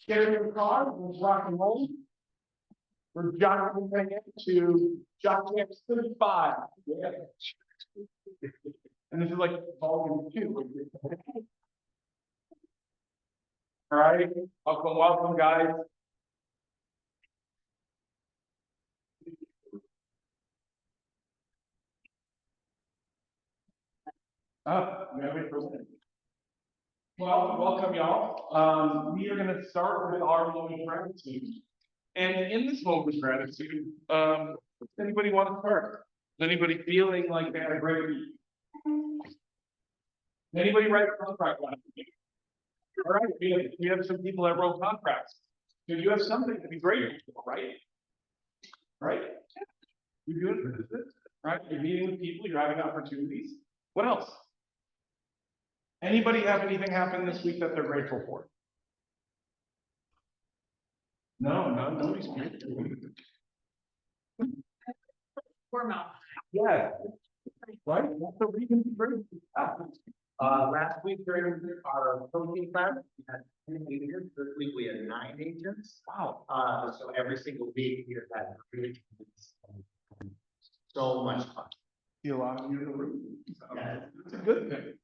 Get in your car, we'll rock and roll. We're jumping into Jock Jams 35. Yeah. And this is like volume 2. All right, welcome, guys. Well, welcome, y'all. We are going to start with our moment of gratitude. And in this moment of gratitude, does anybody want to start? Is anybody feeling like they had a great week? Anybody write a contract last week? All right, we have some people that wrote contracts. So you have something to be grateful for, right? Right? You're doing business, right? You're meeting with people, you're having opportunities. What else? Anybody have anything happen this week that they're grateful for? No, nobody's grateful. Yeah. Right? That's the reason to be grateful. Last week during our coaching class, we had 10 agents. This week we had 9 agents. Wow. So every single week we have had 3 agents. So much fun. See a lot of you in the room. So Yeah. it's a good thing.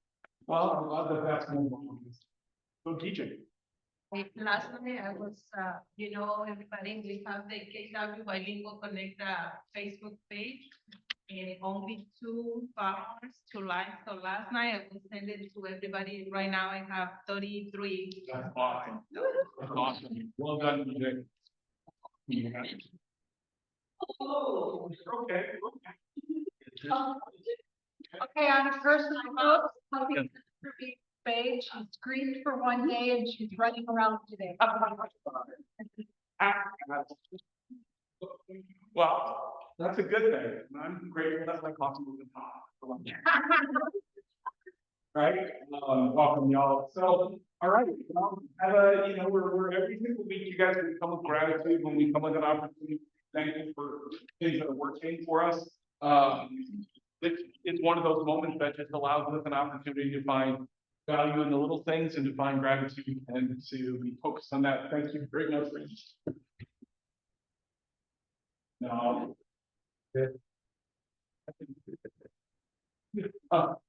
Well, I'm glad that that's more than this. So teaching. Last night I was, everybody, we have the KW Bilingual Connect Facebook page. And only 2 followers to like. So last night I was sending it to everybody. Right now I have 33. That's fine. That's awesome. Well done, DJ. Oh, okay. Okay, on a personal note, helping her be spayed, she screamed for 1 day and she's running around today. Well, that's a good thing. I'm grateful that my coffee moving hot. Right? Welcome, y'all. So, all right. Have a, we're every single week. You guys can come with gratitude when we come with an opportunity. Thank you for things that are working for us. It's one of those moments that just allows us an opportunity to find value in the little things and to find gratitude and to be focused on that. Thank you very much. No. All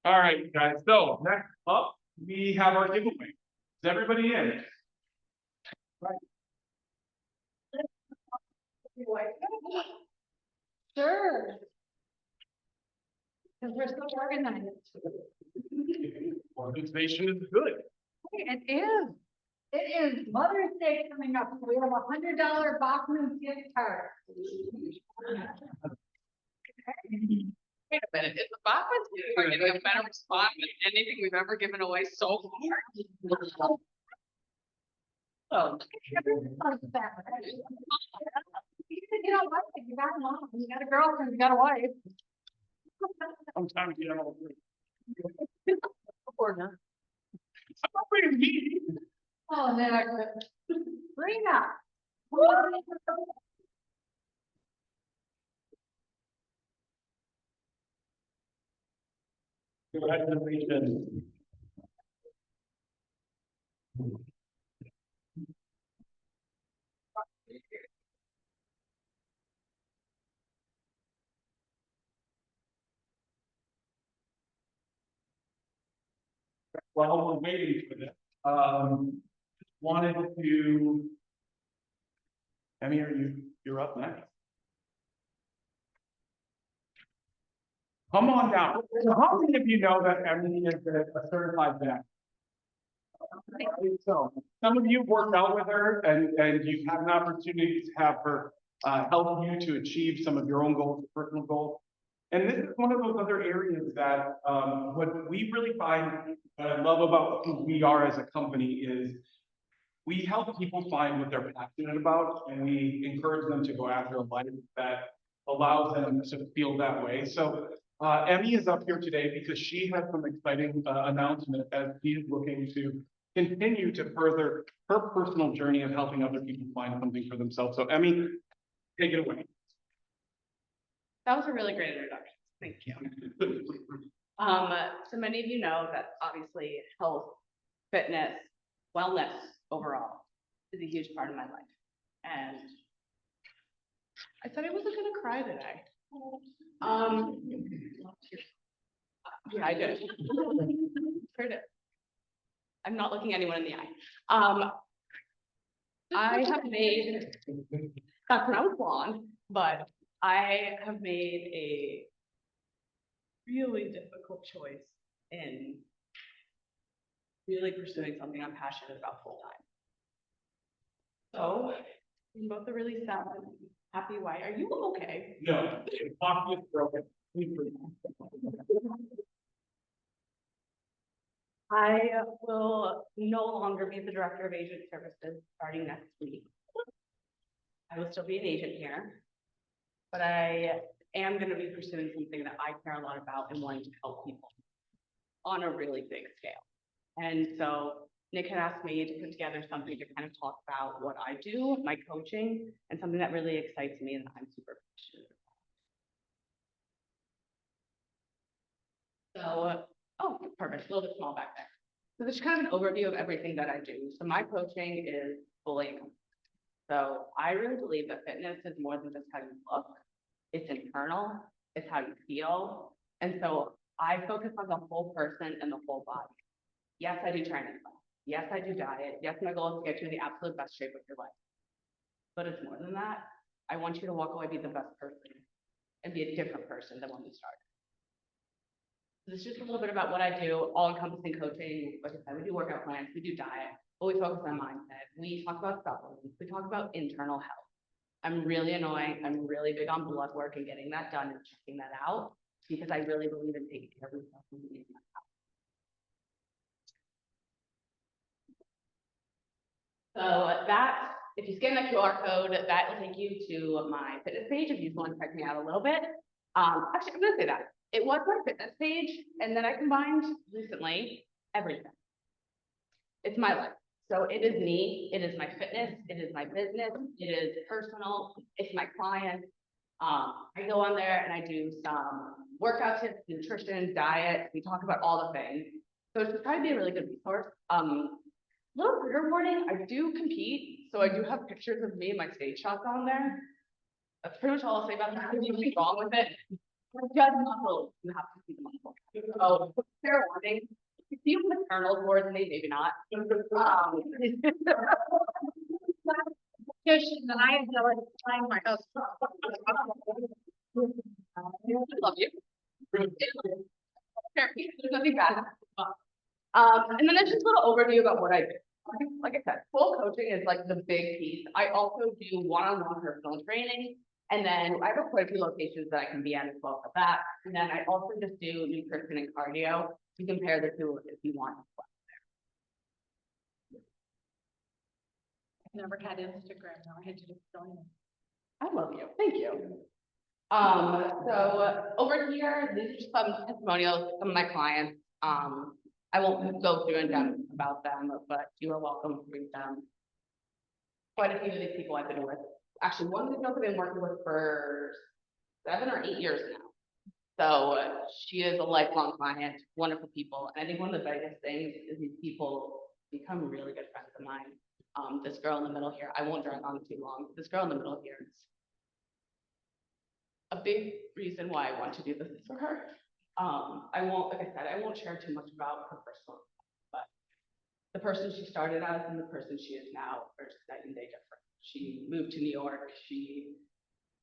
right, guys. So next up, we have our giveaway. Is everybody in? Right. Sure. Because we're so organized. Organization is good. It is. It is Mother's Day coming up. So we have $100 Bachman's gift card. Wait a minute, it's the Bachman's we're getting a better response than anything we've ever given away so far. Oh. You know what? You got a mom, you got a girlfriend, you got a wife. Sometimes you don't agree. Or not. Somebody me. Oh, and then I said, Rena. Congratulations. While we're waiting for this, wanted to. Emmy, you're up next. Come on down. So how many of you know that Emmy is a certified vet? So some of you worked out with her and you've had an opportunity to have her help you to achieve some of your own goals, personal goals. And this is one of those other areas that what we really find that I love about who we are as a company is we help people find what they're passionate about and we encourage them to go after a life that allows them to feel that way. So Emmy is up here today because she has some exciting announcement as she is looking to continue to further her personal journey of helping other people find something for themselves. So Emmy, take it away. That was a really great introduction. Thank you. So many of you know that obviously health, fitness, wellness overall is a huge part of my life. And I said I wasn't gonna cry today. Yeah, I did. Heard it. I'm not looking anyone in the eye. I have made, that's when I was blonde, but I have made a really difficult choice in really pursuing something I'm passionate about full time. So, in both a really sad and happy way, are you okay? No, coffee is broken. I will no longer be the director of agent services starting next week. I will still be an agent here, but I am going to be pursuing something that I care a lot about and wanting to help people on a really big scale. And so Nick had asked me to put together something to kind of talk about what I do, my coaching, and something that really excites me and that I'm super passionate about. So, oh, perfect, a little bit small back there. So this is kind of an overview of everything that I do. So my coaching is fully encompassing. So I really believe that fitness is more than just how you look. It's internal, it's how you feel. And so I focus on the whole person and the whole body. Yes, I do training. Yes, I do diet. Yes, my goal is to get you in the absolute best shape of your life. But it's more than that. I want you to walk away, be the best person and be a different person than when we started. This is just a little bit about what I do, all encompassing coaching. Like I said, we do workout plans, we do diet, but we focus on mindset. We talk about supplements, we talk about internal health. I'm really annoying. I'm really big on blood work and getting that done and checking that out because I really believe in taking care of yourself and being So that, if you scan that QR code, that will take you to my fitness page if you just want to check me out a little bit. Actually, I'm gonna say that. It was my fitness page, and then I combined recently everything. It's my life. So it is me, it is my fitness, it is my business, it is personal, it's my clients. I go on there and I do some workout tips, nutrition, diet, we talk about all the things. So it's try to be a really good resource. Little trigger warning, I do compete, so I do have pictures of me and my stage shots on there. That's pretty much all I'll say about that. There's nothing wrong with it. Judge muscles, you have to see the muscle. So fair warning, you see them with kernels more than they maybe not. Just an I ability to find my husband. I love you. Fair piece, there's nothing bad. And then there's just a little overview about what I do. Like I said, full coaching is like the big piece. I also do one-on-one personal training. And then I have quite a few locations that I can be at as well for that. And then I also just do nutrition and cardio to compare the two if you want. I've never had Instagram, now I had to just join it. I love you. Thank you. So over here, these are just some testimonials, some of my clients. I won't go through in depth about them, but you are welcome to read them. Quite a few of these people I've been with. Actually, one of the girls I've been working with for 7 or 8 years now. So she is a lifelong client, wonderful people. And I think one of the biggest things is these people become really good friends of mine. This girl in the middle here, I won't drag on too long. This girl in the middle here is a big reason why I want to do this is for her. I won't, like I said, I won't share too much about her personal life, but the person she started as and the person she is now are just night and day different. She moved to New York. She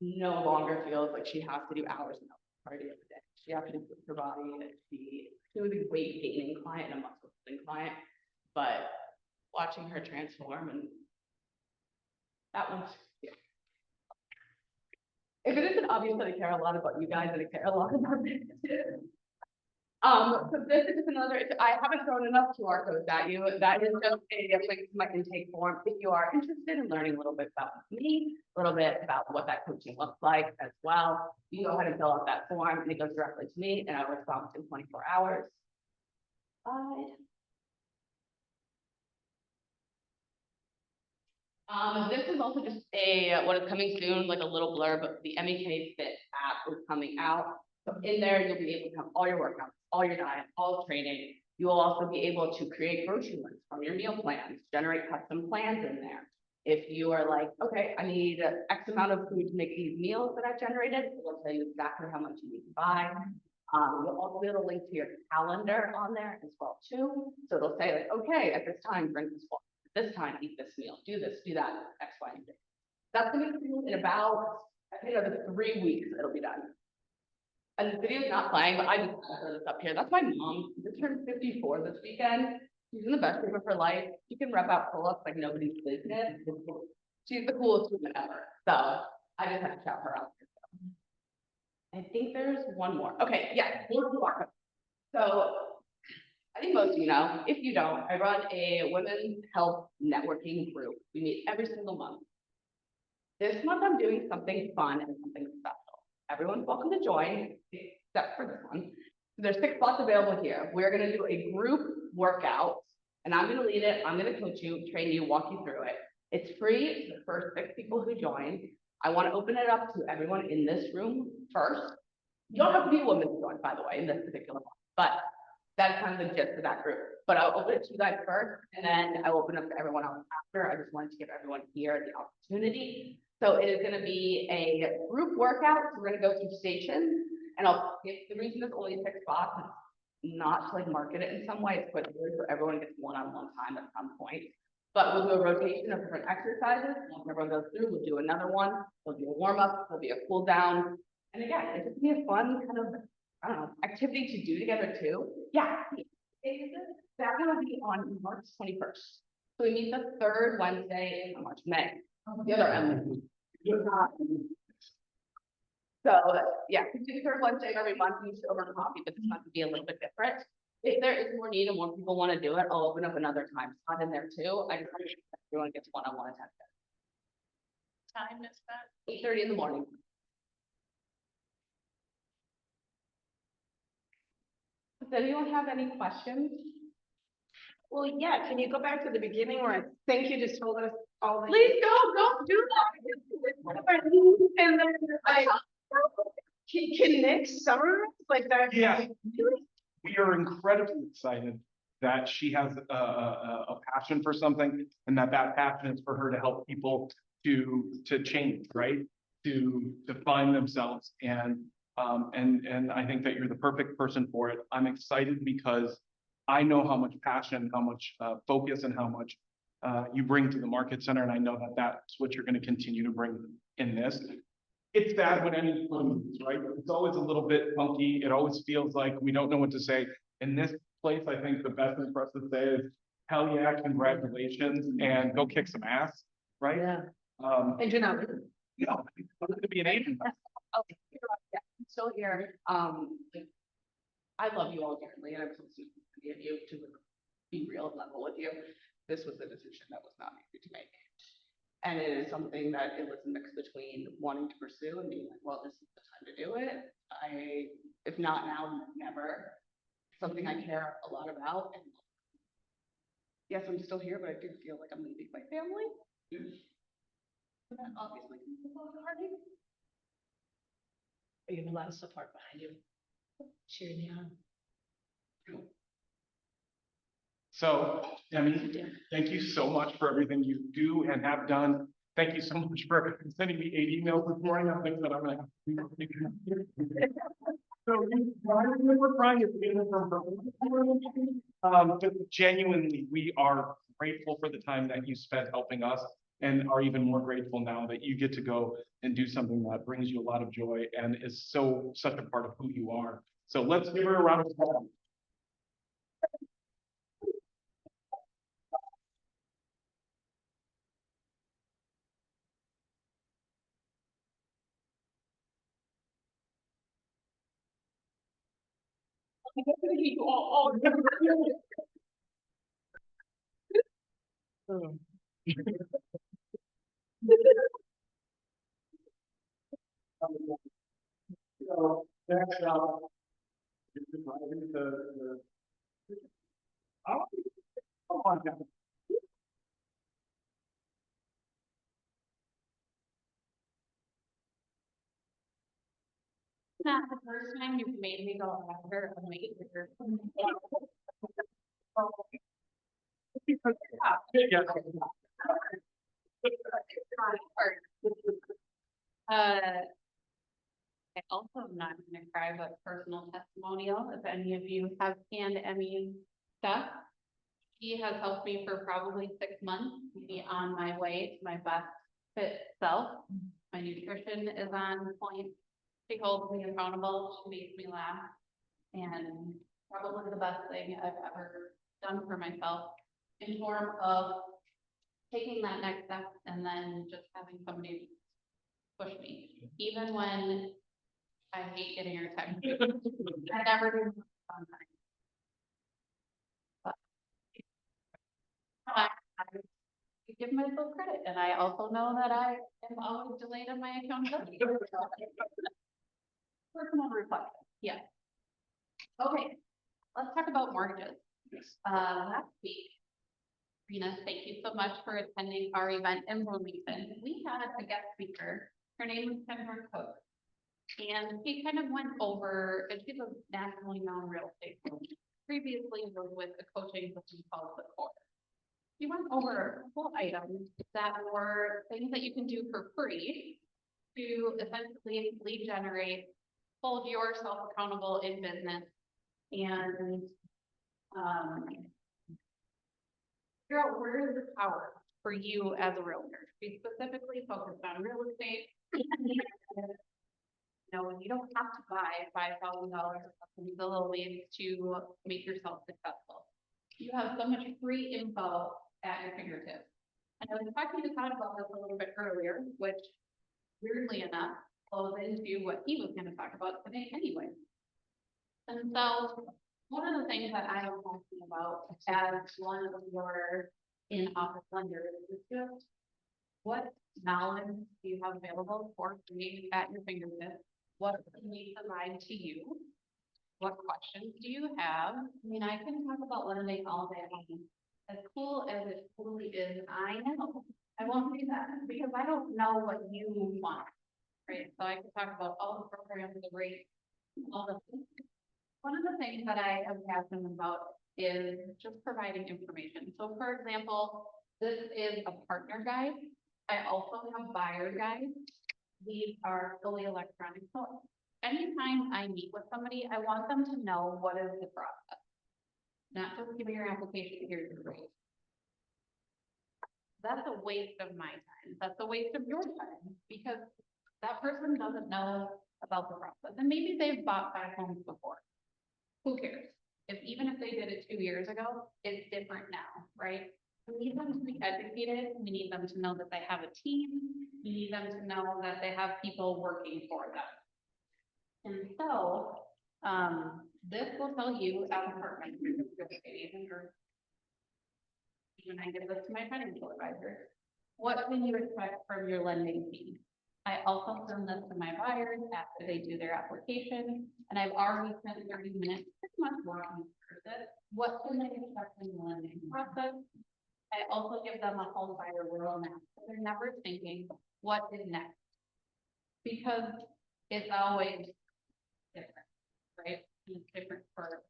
no longer feels like she has to do hours and hours of cardio every day. She has to do her body. She was a weight gaining client and a muscle building client, but watching her transform and that one's, yeah. If it isn't obvious that I care a lot about you guys and I care a lot about businesses. So this is just another, I haven't thrown enough QR codes at you. That is just a link to my intake form. If you are interested in learning a little bit about me, a little bit about what that coaching looks like as well, you go ahead and fill out that form and it goes directly to me and I'll respond in 24 hours. This is also just what is coming soon, like a little blurb, the MEK Fit app is coming out. So in there, you'll be able to have all your workouts, all your diet, all training. You will also be able to create grocery lists from your meal plans, generate custom plans in there. If you are like, okay, I need X amount of food to make these meals that I've generated, it will tell you exactly how much you need to buy. You'll also be able to link to your calendar on there as well too. So it'll say like, okay, at this time, drink this water, at this time, eat this meal, do this, do that, X, Y, and Z. That's gonna be in about, I think, another 3 weeks, it'll be done. And the video's not playing, but I just put this up here. That's my mom. She just turned 54 this weekend. She's in the best shape of her life. She can rep out pull-ups like nobody's business. She's the coolest woman ever. So I just had to shout her out. I think there's one more. Okay, yeah, more QR. So I think most of you know, if you don't, I run a women's health networking group. We meet every single month. This month I'm doing something fun and something special. Everyone's welcome to join, except for this one. There's 6 spots available here. We're gonna do a group workout, and I'm gonna lead it. I'm gonna coach you, train you, walk you through it. It's free to the first 6 people who join. I want to open it up to everyone in this room first. You don't have to be a woman to join, by the way, in this particular one, but that's kind of the gist of that group. But I'll open it to you guys first, and then I'll open up to everyone else after. I just wanted to give everyone here the opportunity. So it is gonna be a group workout. We're gonna go through stations, and the reason there's only 6 spots, is not to like market it in some way, it's quickly so everyone gets one-on-one time at some point. But we'll do a rotation of different exercises. Once everyone goes through, we'll do another one. There'll be a warm-up, there'll be a cool down. And again, it's just be a fun kind of, I don't know, activity to do together too. Yeah. That's gonna be on March 21st. So we meet the 3rd Wednesday in March, May. The other Emily. So, yeah, we do the 3rd Wednesday of every month, we use over coffee, but this month will be a little bit different. If there is more need and more people want to do it, I'll open up another time slot in there too. I just want to make sure everyone gets one-on-one attention. Time is that? 8:30 in the morning. Does anyone have any questions? Well, yeah, can you go back to the beginning where I think you just told us all the. Please don't do that. And then I, can Nick summarize like that? Yeah. We are incredibly excited that she has a passion for something, and that passion is for her to help people to change, right? To find themselves, and I think that you're the perfect person for it. I'm excited because I know how much passion, how much focus, and how much you bring to the Market Center, and I know that that's what you're going to continue to bring in this. It's bad when any moves, right? It's always a little bit funky. It always feels like we don't know what to say. In this place, I think the best thing for us to say is, hell yeah, congratulations, and go kick some ass, right? Yeah. And you're not. No, I'm gonna be an agent. I'm still here. Like, I love you all dearly, and I'm so super happy of you to be real and level with you. This was a decision that was not easy to make. And it is something that it was a mix between wanting to pursue and being like, well, this is the time to do it. If not now, never. Something I care a lot about. And yes, I'm still here, but I do feel like I'm leaving my family. And that obviously can be a little hard. You have a lot of support behind you. Cheering you on. So, Demi, thank you so much for everything you do and have done. Thank you so much for sending me 8 emails this morning. I think that I'm gonna have to. So, we're trying to genuinely, we are grateful for the time that you spent helping us, and are even more grateful now that you get to go and do something that brings you a lot of joy and is such a part of who you are. So let's give her a round of applause. So, next up, is the oh, come on now. Not the first time you've made me go after a major. Yeah. I also am not gonna cry, but personal testimonial, if any of you have scanned Emmy's stuff. She has helped me for probably 6 months to be on my way to my best fit self. My nutrition is on point. She holds me accountable, she makes me laugh. And probably the best thing I've ever done for myself in form of taking that next step and then just having somebody push me, even when I hate getting her text. I never do on time. But I give myself credit, and I also know that I am always delayed on my accountability. Personal reflection, yeah. Okay, let's talk about mortgages. Last week, Rena, thank you so much for attending our event in Bloomington. We had a guest speaker. Her name was Kendra Cook. And she kind of went over, and she's a nationally known real estate coach. Previously was with the coaching system called The Core. She went over a couple items that were things that you can do for free to essentially lead generate, hold yourself accountable in business, and figure out where is the power for you as a realtor. She specifically focused on real estate. No, you don't have to buy $5,000 of Zillow leads to make yourself successful. You have so much free info at your fingertips. And I was talking to Todd about this a little bit earlier, which weirdly enough flows into what he was gonna talk about today anyway. And so one of the things that I am talking about as one of your in-office lenders is just what knowledge do you have available for free at your fingertips? What can we provide to you? What questions do you have? I mean, I can talk about lending all day long. As cool as it totally is, I know, I won't do that because I don't know what you want, right? So I can talk about all the programs, the rates, all the things. One of the things that I am passionate about is just providing information. So for example, this is a partner guide. I also have buyer guides. These are fully electronic. So anytime I meet with somebody, I want them to know what is the process. Not just give me your application, here's your rate. That's a waste of my time. That's a waste of your time because that person doesn't know about the process. And maybe they've bought 5 homes before. Who cares? Even if they did it 2 years ago, it's different now, right? We need them to be educated. We need them to know that they have a team. We need them to know that they have people working for them. And so, this will tell you as a partner, or even I give this to my financial advisor, what can you expect from your lending team? I also send this to my buyers after they do their application, and I've already spent 30 minutes pretty much walking through this. What can they expect from the lending process? I also give them a home buyer roadmap. They're never thinking, what is next? Because it's always different, right? It's different for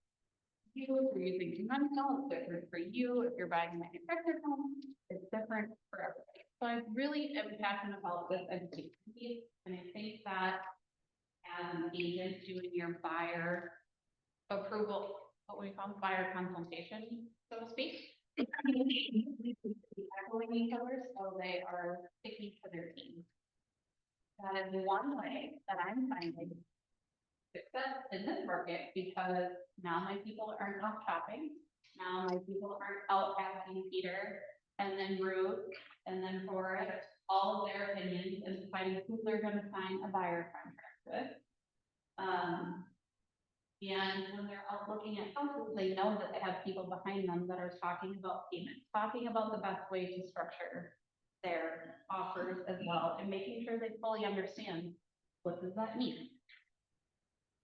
you, if you're using conventional, it's different for you, if you're buying a manufactured home, it's different for everybody. So I really am passionate about this education piece, and I think that as an agent doing your buyer approval, what we call buyer consultation, so to speak. Echoing each other, so they are sticking to their team. That is one way that I'm finding success in this market because now my people aren't out shopping. Now my people aren't out asking Peter and then Ruth and then Forrest all of their opinions and deciding who they're going to sign a buyer contract with. And when they're out looking at houses, they know that they have people behind them that are talking about payments, talking about the best way to structure their offers as well, and making sure they fully understand what does that mean.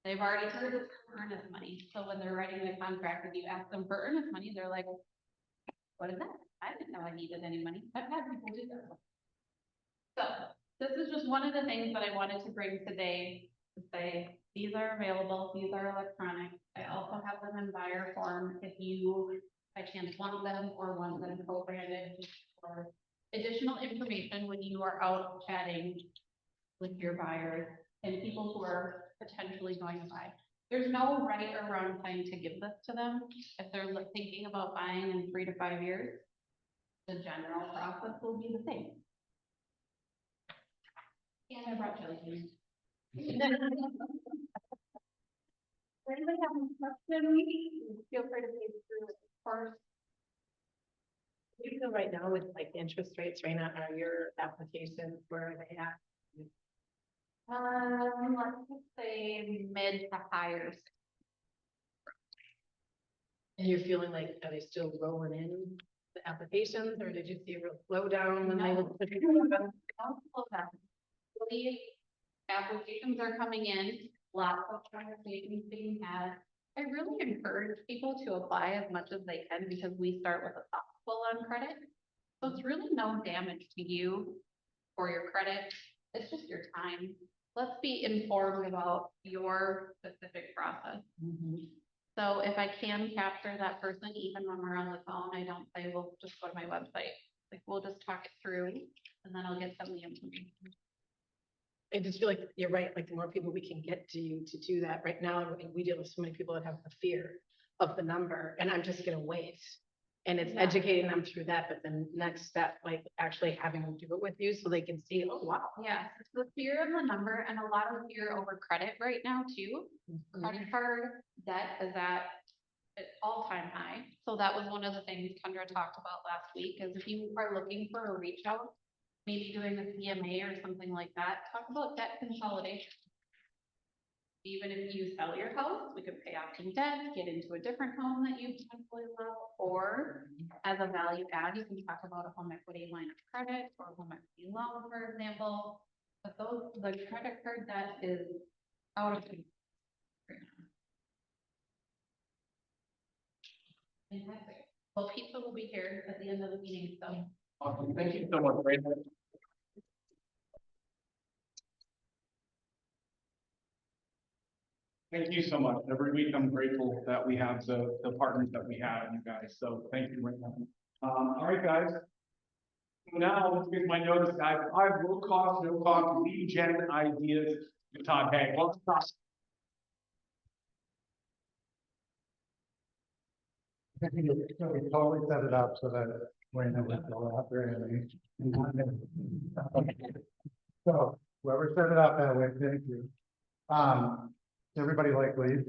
They've already heard of earnest money, so when they're writing a contract, if you ask them for earnest money, they're like, what is that? I didn't know I needed any money. I've had people do that. So this is just one of the things that I wanted to bring today to say, These are available, these are electronic. I also have them in buyer form if you by chance want them or want them co-branded for additional information when you are out chatting with your buyers and people who are potentially going to buy. There's no right or wrong time to give this to them. If they're thinking about buying in 3 to 5 years, the general process will be the same. And I brought jelly beans. Anybody have any questions? Feel free to page through it first. You know, right now with like interest rates right now, are your applications where are they at? Let's just say mid to higher. And you're feeling like, are they still rolling in the applications or did you see a real slowdown when they No. looked at Believe applications are coming in, lots of conversations being had. I really encourage people to apply as much as they can because we start with a soft pull on credit. So it's really no damage to you or your credit. It's just your time. Let's be informed about your specific process. So if I can capture that person, even when we're on the phone, I don't say, well, just go to my website. Like, we'll just talk it through and then I'll get them the information. I just feel like you're right, like the more people we can get to you to do that right now, we deal with so many people that have the fear of the number and I'm just gonna wait. And it's Yeah. educating them through that, but then next step, like actually having them do it with you so they can see, oh, wow. Yeah, it's the fear of the number and a lot of fear over credit right now too. Credit card debt is at an all-time high. So that was one of the things Kendra talked about last week, is if you are looking for a reach out, maybe doing a CMA or something like that, talk about debt consolidation. Even if you sell your house, we could pay off some debt, get into a different home that you potentially love, or as a value add, you can talk about a home equity line of credit or home equity loan, for example. But the credit card debt is out of control right now. Fantastic. Well, pizza will be here at the end of the meeting, so. Awesome. Thank you so much, Brandon. Thank you so much. Every week I'm grateful that we have the partners that we have, you guys. So thank you, Brandon. All right, guys. Now, let's get my notice, guys. I will cost, no cost, lead gen ideas to Todd Hay. Welcome, Todd. So we totally set it up so that Wayne would go out there and so whoever set it up that way, thank you. Everybody like leads?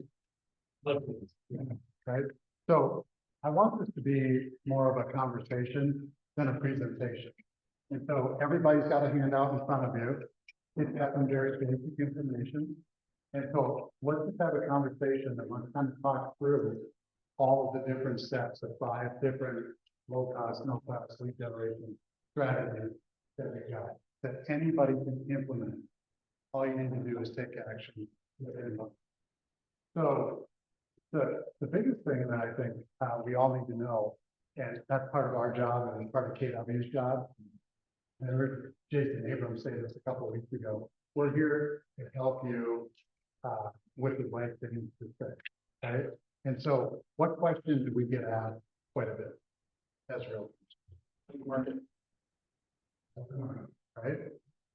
Right? So I want this to be more of a conversation than a presentation. And so everybody's got a handout in front of you. It's got some very basic information. And so let's just have a conversation and let's kind of talk through all of the different steps of 5 different low cost, no cost lead generation strategies that we got, that anybody can implement. All you need to do is take action within them. So the biggest thing that I think we all need to know, and that's part of our job and part of KW's job. And I heard Jason Abrams say this a couple of weeks ago. We're here to help you with the blank things to say, right? And so what questions do we get asked quite a bit? That's real. Market. Right?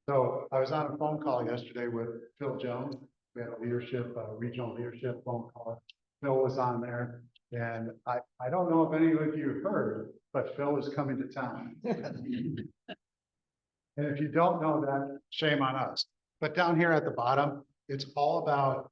So I was on a phone call yesterday with Phil Jones. We had a leadership, regional leadership phone call. Phil was on there. And I don't know if any of you have heard, but Phil is coming to town. And if you don't know that, shame on us. But down here at the bottom, it's all about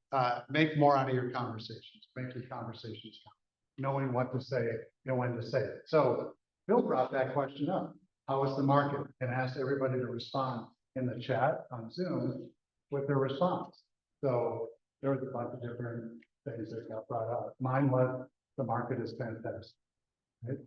make more out of your conversations, make your conversations count, knowing what to say and when to say it. So Bill brought that question up. How is the market? And asked everybody to respond in the chat on Zoom with their response. So there was a bunch of different things that got brought up. Mine was the market is fantastic. Right?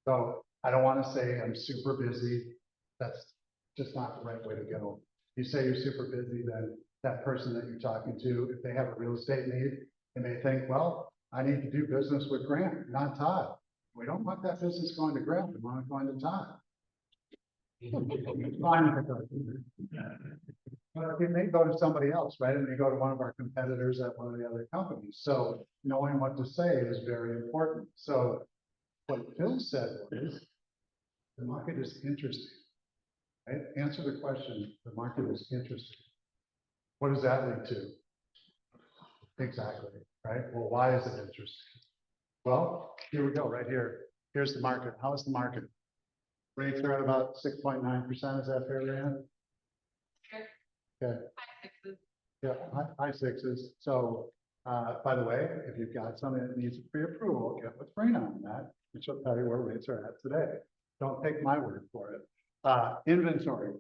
So I don't want to say I'm super busy. That's just not the right way to go. You say you're super busy, then that person that you're talking to, if they have a real estate need, and they think, well, I need to do business with Grant, not Todd. We don't want that business going to Grant, we want it going to Todd. Fine if it goes. But it may go to somebody else, right? It may go to one of our competitors at one of the other companies. So knowing what to say is very important. So what Phil said was, the market is interesting. Right? Answer the question, the market is interesting. What does that lead to? Exactly, right? Well, why is it interesting? Well, here we go, right here. Here's the market. How is the market? Rates are at about 6.9%. Is that fair, Ryan? Okay. High sixes. Yeah, high sixes. So, by the way, if you've got something that needs a pre-approval, get with Brina on that, which will tell you where rates are at today. Don't take my word for it. Inventory.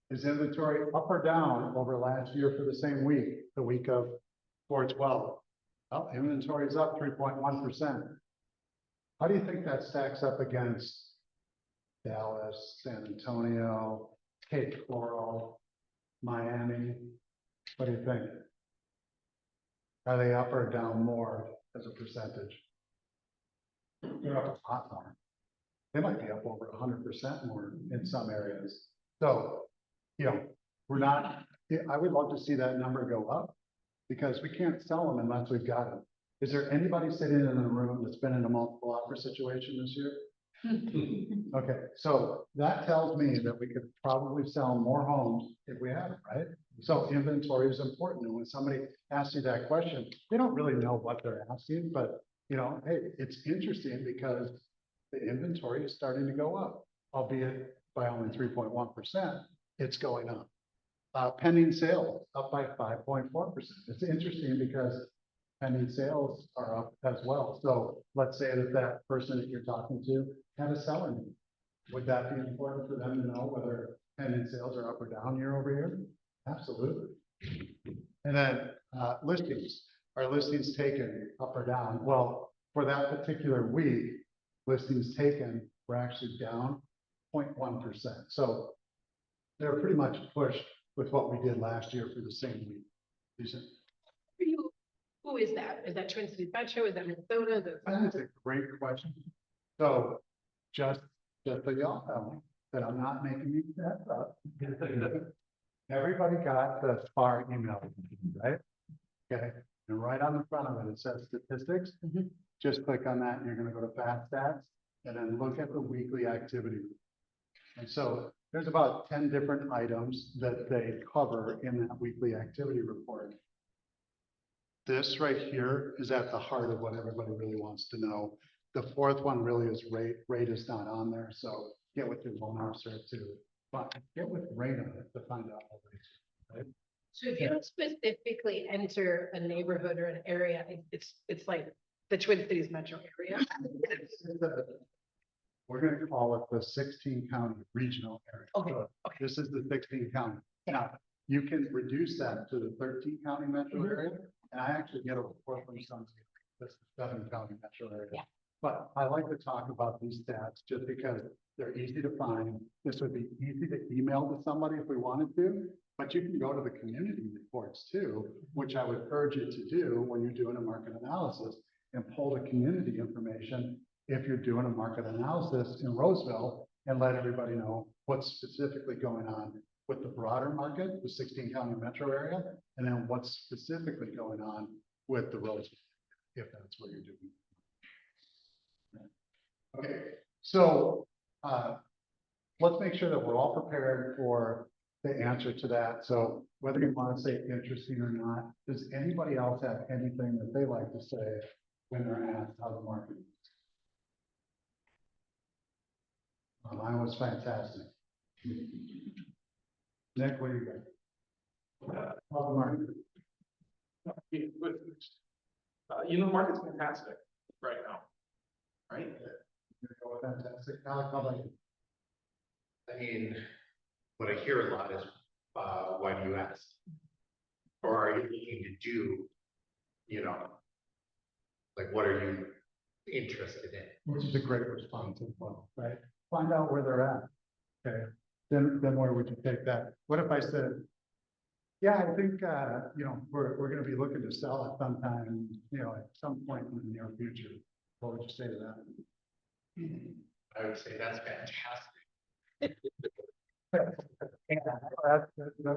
Is inventory up or down over last year for the same week, the week of 4/12? Well, inventory is up 3.1%. How do you think that stacks up against Dallas, San Antonio, Cape Coral, Miami? What do you think? Are they up or down more as a percentage? They're up a lot more. They might be up over 100% more in some areas. So, you know, we're not, I would love to see that number go up because we can't sell them unless we've got them. Is there anybody sitting in the room that's been in a multiple offer situation this year? Okay, so that tells me that we could probably sell more homes if we have it, right? So inventory is important. And when somebody asks you that question, they don't really know what they're asking, but you know, hey, it's interesting because the inventory is starting to go up, albeit by only 3.1%, it's going up. Pending sales up by 5.4%. It's interesting because pending sales are up as well. So let's say that that person that you're talking to had a seller need. Would that be important for them to know whether pending sales are up or down year over year? Absolutely. And then listings. Are listings taken up or down? Well, for that particular week, listings taken were actually down 0.1%. So they're pretty much pushed with what we did last year for the same week. Who is that? Is that Twin Cities Metro? Is that Minnesota? That's a great question. So just so y'all know that I'm not making these stats up. Everybody got the SPAR email, right? Okay, and right on the front of it, it says statistics. Just click on that and you're gonna go to Fast Stats and then look at the weekly activity. And so there's about 10 different items that they cover in that weekly activity report. This right here is at the heart of what everybody really wants to know. The fourth one really is rate. Rate is not on there, so get with your loan officer too. But get with rate on it to find out what rates, right? So if you don't specifically enter a neighborhood or an area, it's like the Twin Cities Metro area. We're gonna call it the 16 county regional area. Okay, So okay. this is the 16 county. Now, you can reduce that to the 13 county metro area, and I actually get a report from some, that's the 7 county metro area. Yeah. But I like to talk about these stats just because they're easy to find. This would be easy to email to somebody if we wanted to, but you can go to the community reports too, which I would urge you to do when you're doing a market analysis and pull the community information if you're doing a market analysis in Roseville and let everybody know what's specifically going on with the broader market, the 16 county metro area, and then what's specifically going on with the Roseville, if that's what you're doing. Okay, so let's make sure that we're all prepared for the answer to that. So whether you want to say interesting or not, does anybody else have anything that they like to say when they're asked how the market is? Mine was fantastic. Nick, what do you got? How the market? You know, the market's fantastic right now, right? Fantastic. Alec, how about you? I mean, what I hear a lot is, why do you ask? Or are you looking to do, you know, like, what are you interested in? Which is a great response as well, right? Find out where they're at. Okay, then where would you take that? What if I said, yeah, I think, you know, we're gonna be looking to sell at sometime, you know, at some point in the near future. What would you say to that? I would say that's fantastic.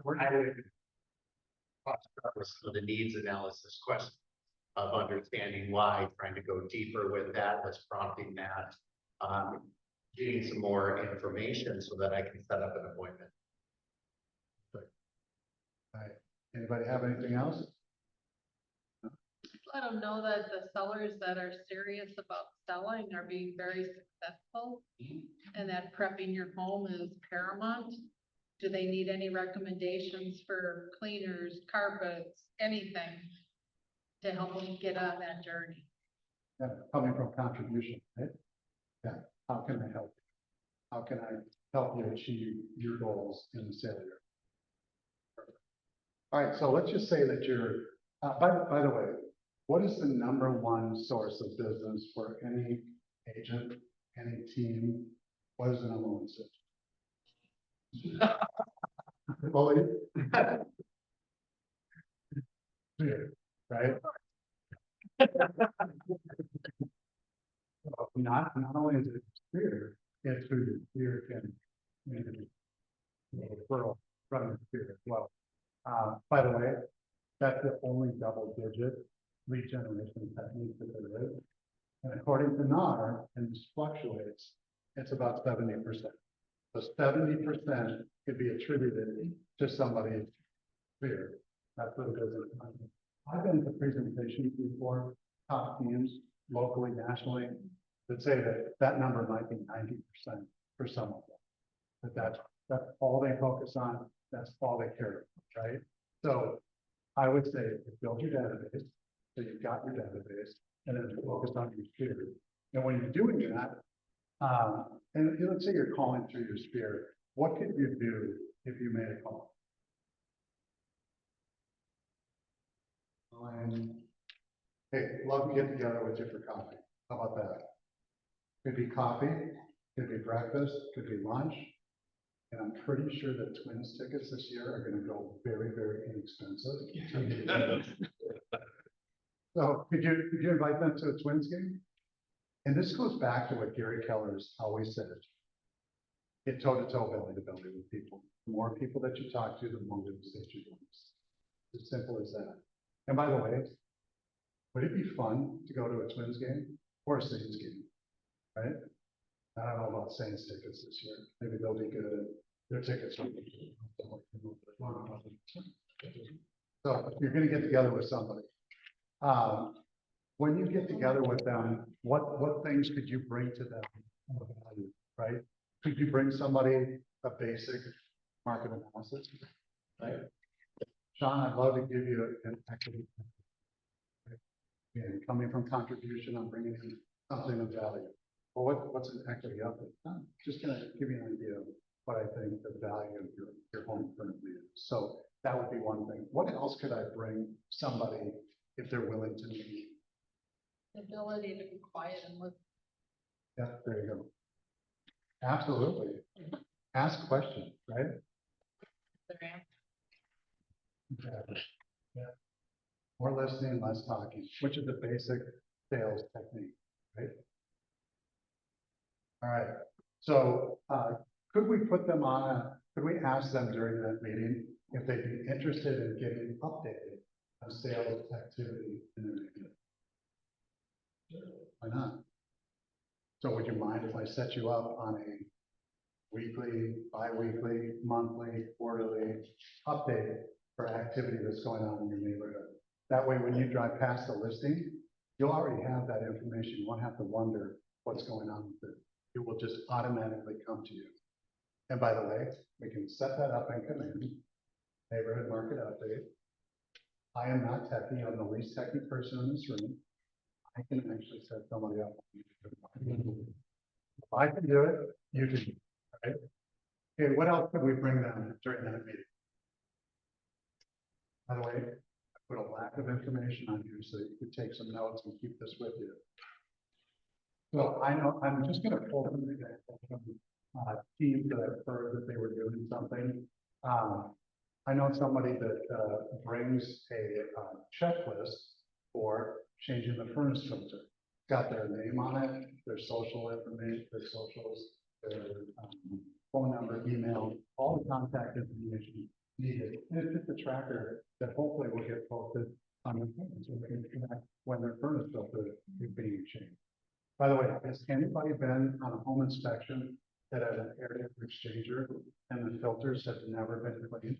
we're. Some of the needs analysis question of understanding why, trying to go deeper with that, what's prompting that. Getting some more information so that I can set up an appointment. Anybody have anything else? Let them know that the sellers that are serious about selling are being very successful. And that prepping your home is paramount. Do they need any recommendations for cleaners, carpets, anything? To help them get on that journey? Yeah, coming from contribution, right? Yeah, how can I help? How can I help you achieve your goals in the sale year? All right, so let's just say that you're, by the way, what is the #1 source of business for any agent, any team? What is the #1 source? Bully. Fear, right? Well, not only is it fear, it's who your fear can, referral from your fear as well. By the way, that's the only double-digit lead generation technique that there is. And according to NAR, and this fluctuates, it's about 70%. So 70% could be attributed to somebody's fear. That's what it is. I've been to presentations before, top teams, locally, nationally, that say that that number might be 90% for some of them. But that's all they focus on, that's all they care about, right? So I would say build your database, so you've got your database, and then focus on your sphere. And when you're doing that, and let's say you're calling through your sphere, what could you do if you made a call? Hey, love to get together with you for coffee. How about that? Could be coffee, could be breakfast, could be lunch. And I'm pretty sure that Twins tickets this year are gonna go very, very inexpensive. So could you invite them to a Twins game? And this goes back to what Gary Keller's always said. Get toe-to-toe, belly-to-belly with people. The more people that you talk to, the more real estate you lose. As simple as that. And by the way, would it be fun to go to a Twins game or a Saints game, right? I don't know about Saints tickets this year. Maybe they'll be good. Their tickets are. So you're gonna get together with somebody. When you get together with them, what things could you bring to them of value, right? Could you bring somebody a basic market analysis, right? Sean, I'd love to give you an equity. And coming from contribution, I'm bringing in something of value. Well, what's an equity update? I'm just gonna give you an idea of what I think the value of your home currently is. So that would be one thing. What else could I bring somebody if they're willing to meet? The ability to be quiet and listen. Yeah, there you go. Absolutely. Ask questions, right? Yeah. More listening, less talking, which is a basic sales technique, right? All right. So could we put them on could we ask them during that meeting if they'd be interested in getting updated on sales activity in their neighborhood? Why not? So would you mind if I set you up on a weekly, bi-weekly, monthly, quarterly update for activity that's going on in your neighborhood? That way, when you drive past the listing, you'll already have that information. You won't have to wonder what's going on with it. It will just automatically come to you. And by the way, we can set that up in command, neighborhood market update. I am not techie. I'm the least techie person in this room. I can actually set somebody up. If I can do it, you can do it, right? Okay, what else could we bring them during that meeting? By the way, I put a lack of information on you so you could take some notes and keep this with you. So I know, I'm just gonna pull them together from teams that I've heard that they were doing something. I know somebody that brings a checklist for changing the furnace filter. Got their name on it, their social information, their socials, their phone number, email, all the contact information needed. And it's just a tracker that hopefully will get posted on the phone, so we can connect when their furnace filter is being changed. By the way, has anybody been on a home inspection that had an air temperature exchanger and the filters have never been cleaned?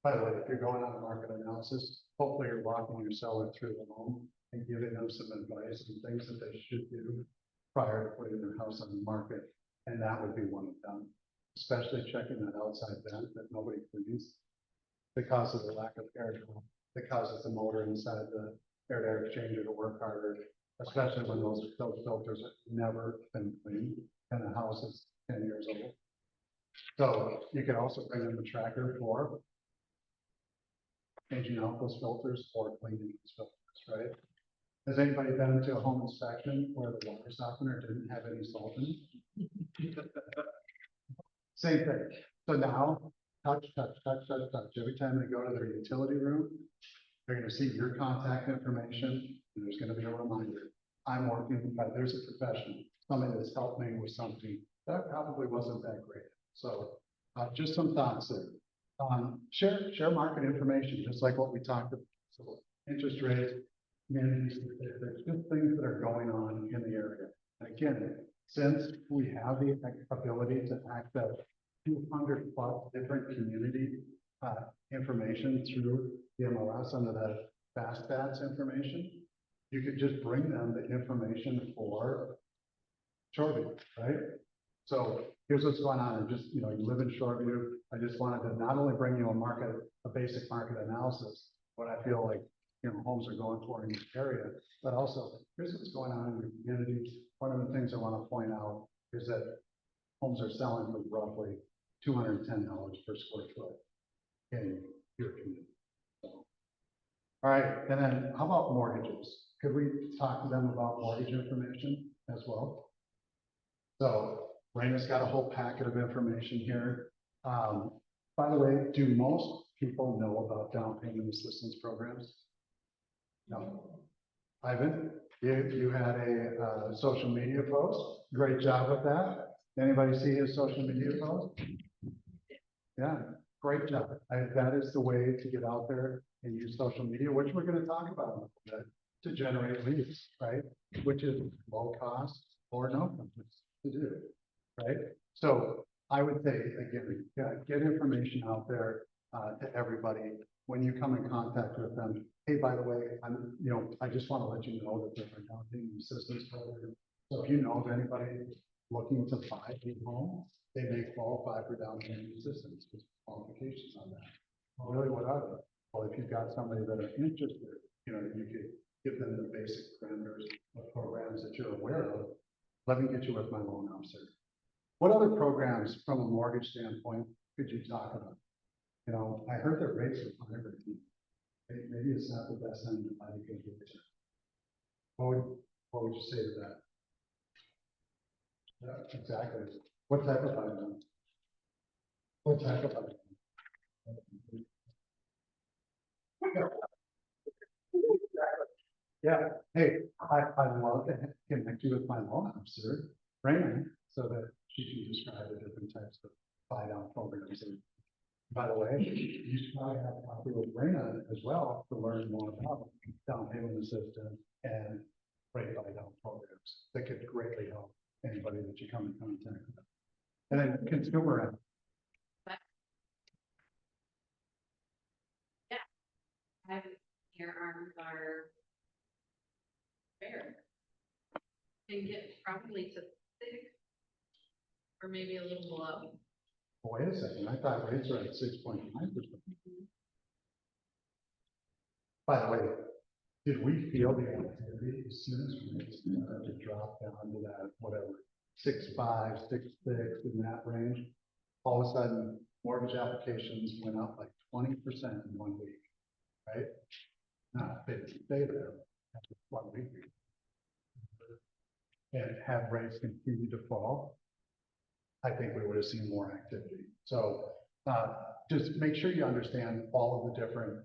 By the way, if you're going on a market analysis, hopefully you're walking your seller through the home and giving them some advice and things that they should do prior to putting their house on the market. And that would be one of them, especially checking that outside vent that nobody cleans. Because of the lack of air flow, that causes the motor inside the air-to-air exchanger to work harder, especially when those filters have never been cleaned and the house is 10 years old. So you can also bring in the tracker for changing out those filters or cleaning those filters, right? Has anybody been to a home inspection where the water softener didn't have any salt in it? Same thing. So now, touch. Every time they go to their utility room, they're gonna see your contact information, and there's gonna be a reminder. I'm working, there's a professional, somebody that's helped me with something that probably wasn't that great. So, just some thoughts there. Share market information, just like what we talked about. So interest rates, communities, there's just things that are going on in the area. And again, since we have the ability to access 200 plus different community information through the MLS under the fast stats information, you could just bring them the information for Shoreview, right? So here's what's going on, and just, you know, you live in Shoreview. I just wanted to not only bring you a basic market analysis, what I feel like, you know, homes are going for in this area, but also here's what's going on in your community. One of the things I want to point out is that homes are selling for roughly $210 per square foot in your community. So, all right, and then how about mortgages? Could we talk to them about mortgage information as well? So Raina's got a whole packet of information here. By the way, do most people know about down payment assistance programs? No. Ivan, you had a social media post. Great job with that. Anybody see his social media post? Yeah, great job. That is the way to get out there and use social media, which we're going to talk about a little bit, to generate leads, right? Which is low cost or no cost to do, right? So I would say, again, get information out there to everybody. When you come in contact with them, hey, by the way, I just want to let you know that there's a down payment assistance program. So if you know of anybody looking to buy a home, they may qualify for down payment assistance with qualifications on that. Well, really, what are they? Well, if you've got somebody that are interested, you could give them the basic parameters of programs that you're aware of. Let me get you with my loan officer. What other programs from a mortgage standpoint could you talk about? I heard that rates are fine. Maybe it's not the best time to buy a good return. What would you say to that? Yeah, exactly. What type of finance? What type of finance? Yeah, hey, I'd love to connect you with my loan officer, Raymond, so that she can describe the different types of buy down programs. And by the way, you should probably have a copy with Raina as well to learn more about down payment assistance and rate buy down programs that could greatly help anybody that you come in contact with. And then consumer. Your arms are fair. And get probably to 6 or maybe a little below. Wait a second, I thought rates are at 6.9%. By the way, did we feel the activity as soon as rates started to drop down to that, whatever, 6.5, 6.6 in that range? All of a sudden, mortgage applications went up like 20% in 1 week, right? They didn't stay there after 1 week. And have rates continue to fall, I think we would have seen more activity. So just make sure you understand all of the different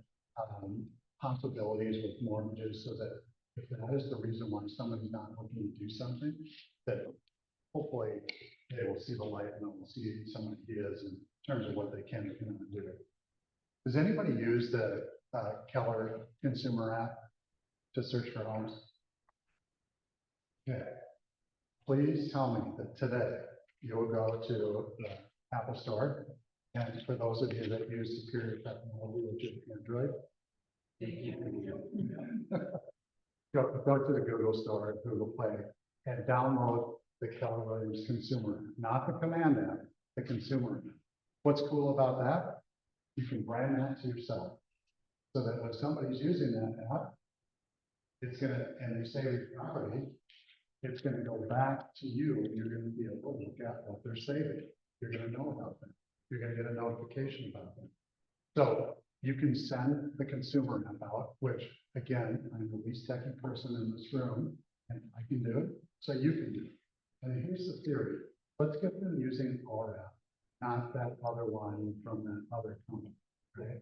possibilities with mortgages, so that if that is the reason why somebody's not looking to do something, that hopefully they will see the light and they'll see some ideas in terms of what they can and cannot do. Does anybody use the Keller consumer app to search for homes? Okay. Please tell me that today you will go to the Apple Store, and for those of you that use superior technology, which is Android, go to the Google Store, Google Play, and download the Keller Williams consumer, app. Not the command app, the consumer app. What's cool about that? You can brand that to yourself. So that when somebody's using that app, it's gonna, and they save your property, it's gonna go back to you, and you're gonna be able to look at what they're saving. You're gonna know about them. You're gonna get a notification about them. So you can send the consumer app out, which again, I'm the least techy person in this room, and I can do it, so you can do it. And here's the theory. Let's get them using our app, not that other one from that other company, right?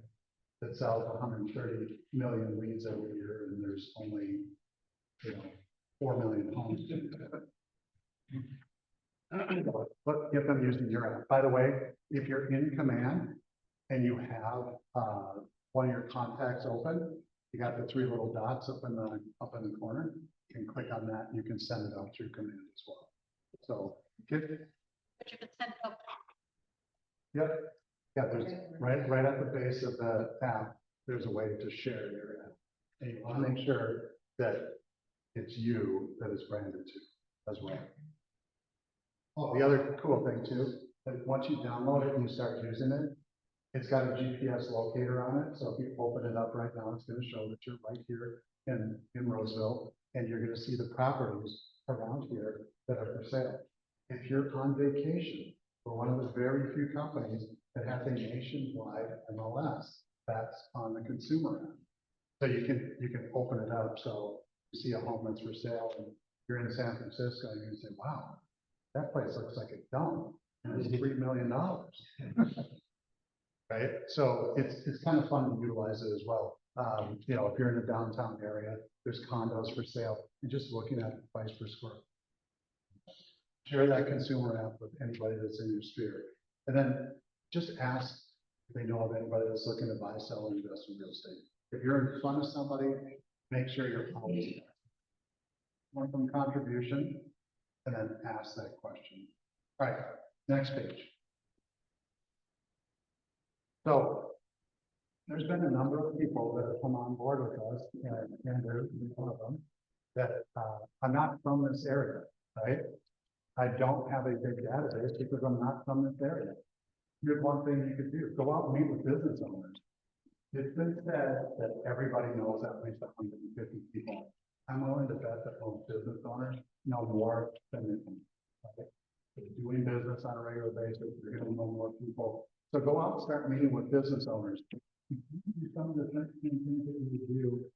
That sells 130 million leads every year, and there's only, 4 million homes. But get them using your app. By the way, if you're in command and you have one of your contacts open, you got the 3 little dots up in the corner. You can click on that. And you can send it out through command as well. So get. But you could send it up. Yep. Yeah, there's right at the base of the app, there's a way to share your app. And you want to make sure that it's you that is branded to as well. Oh, the other cool thing too, that once you download it and you start using it, it's got a GPS locator on it. So if you open it up right now, it's going to show that you're right here in Roseville, and you're going to see the properties around here that are for sale. If you're on vacation, we're one of the very few companies that has a nationwide MLS that's on the consumer app. So you can open it up. So you see a home that's for sale and you're in San Francisco and you can say, wow, that place looks like a dump and it's $3 million. Right? So it's kind of fun to utilize it as well. If you're in the downtown area, there's condos for sale. You're just looking at the price per square. Share that consumer app with anybody that's in your sphere. And then just ask if they know of anybody that's looking to buy, sell, and invest in real estate. If you're in front of somebody, make sure you're always want from contribution, and then ask that question. All right, next page. So there's been a number of people that have come on board with us, and there's one of them that I'm not from this area, right? I don't have a big database because I'm not from this area. Here's one thing you could do: go out and meet with business owners. It's been said that everybody knows at least 150 people. I'm willing to bet that most business owners know more than they think. Right? They're doing business on a regular basis. They're going to know more people. So go out and start meeting with business owners. Some of the things that you do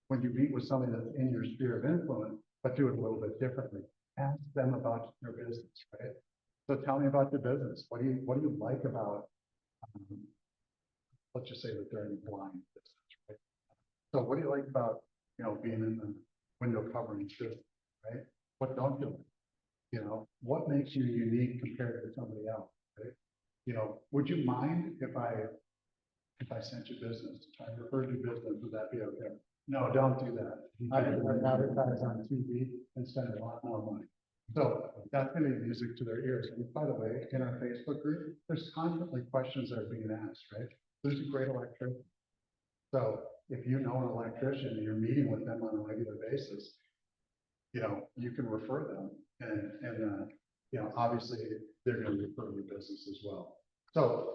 when you meet with somebody that's in your sphere of influence, but do it a little bit differently. Ask them about your business, right? So tell me about your business. What do you like about, let's just say that they're in blind business, right? So what do you like about, being in the window covering business, right? What don't you like? What makes you unique compared to somebody else, right? Would you mind if I sent you business, if I referred you business, would that be okay? No, don't do that. I'd advertise on TV and spend a lot more money. So that's going to be music to their ears. And by the way, in our Facebook group, there's constantly questions that are being asked, right? Who's a great electrician? So if you know an electrician and you're meeting with them on a regular basis, you can refer them, and obviously they're going to refer your business as well. So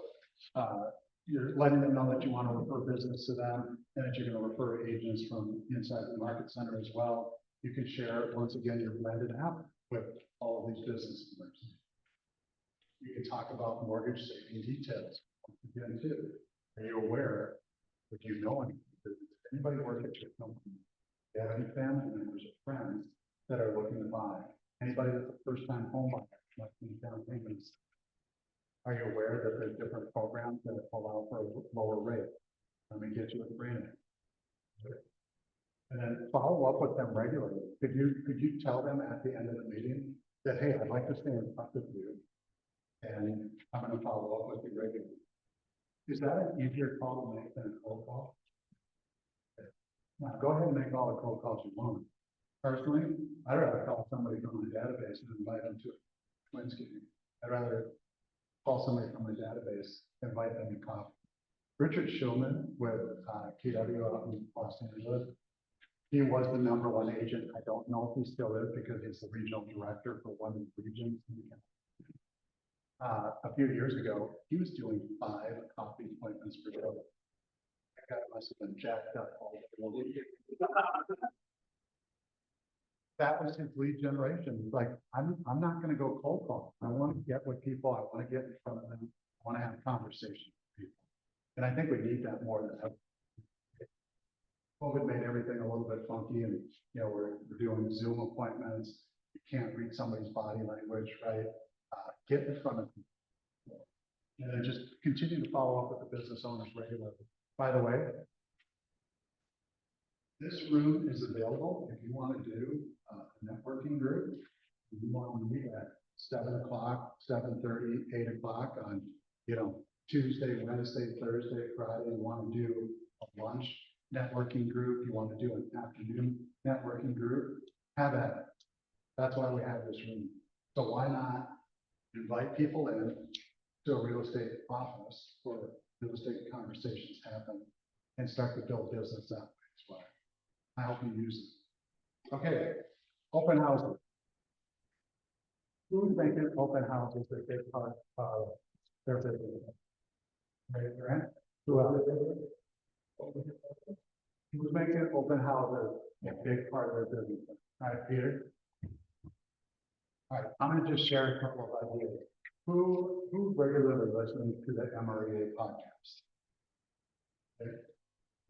you're letting them know that you want to refer business to them, and that you're going to refer agents from inside the market center as well. You can share, once again, your blended app with all of these business owners. You can talk about mortgage saving details again too. Are you aware? Would you know anything? Does anybody work at your company? Do you have any family members or friends that are looking to buy? Anybody that's a first-time home buyer, like down payments? Are you aware that there's different programs that allow for a lower rate? Let me get you a brand. And then follow up with them regularly. Could you tell them at the end of the meeting said, hey, I'd like to stay in touch with you. And I'm gonna follow up with you regularly. Is that an easier call to make than a cold call? Now, go ahead and make all the cold calls you want. Personally, I'd rather call somebody from my database and invite them to a Twins game. I'd rather call somebody from my database, invite them to coffee. Richard Schulman with KW out in Los Angeles. He was the #1 agent. I don't know if he still is because he's the regional director for one of the regions. A few years ago, he was doing 5 coffee appointments per day. That guy must have been jacked up all day. That was his lead generation. Like, I'm not gonna go cold call. I want to get with people. I want to get in front of them. I want to have conversations with people. And I think we need that more than ever. COVID made everything a little bit funky and, you know, we're doing Zoom appointments. You can't read somebody's body language, right? Get in front of people. And then just continue to follow up with the business owners regularly. By the way, this room is available if you want to do a networking group. If you want to meet at 7 o'clock, 7:30, 8 o'clock on, you know, Tuesday, Wednesday, Thursday, Friday, you want to do a lunch networking group, you want to do an afternoon networking group, have at it. That's why we have this room. So why not invite people in to a real estate office where real estate conversations happen and start to build business that way as well. I hope you use it. Okay, open houses. Who's making open houses a big part of their business? Raise your hand. Who else? Who's making open houses a big part of their business? All right, Peter. All right, I'm gonna just share a couple of ideas. Who regularly listens to the MREA podcast? Okay.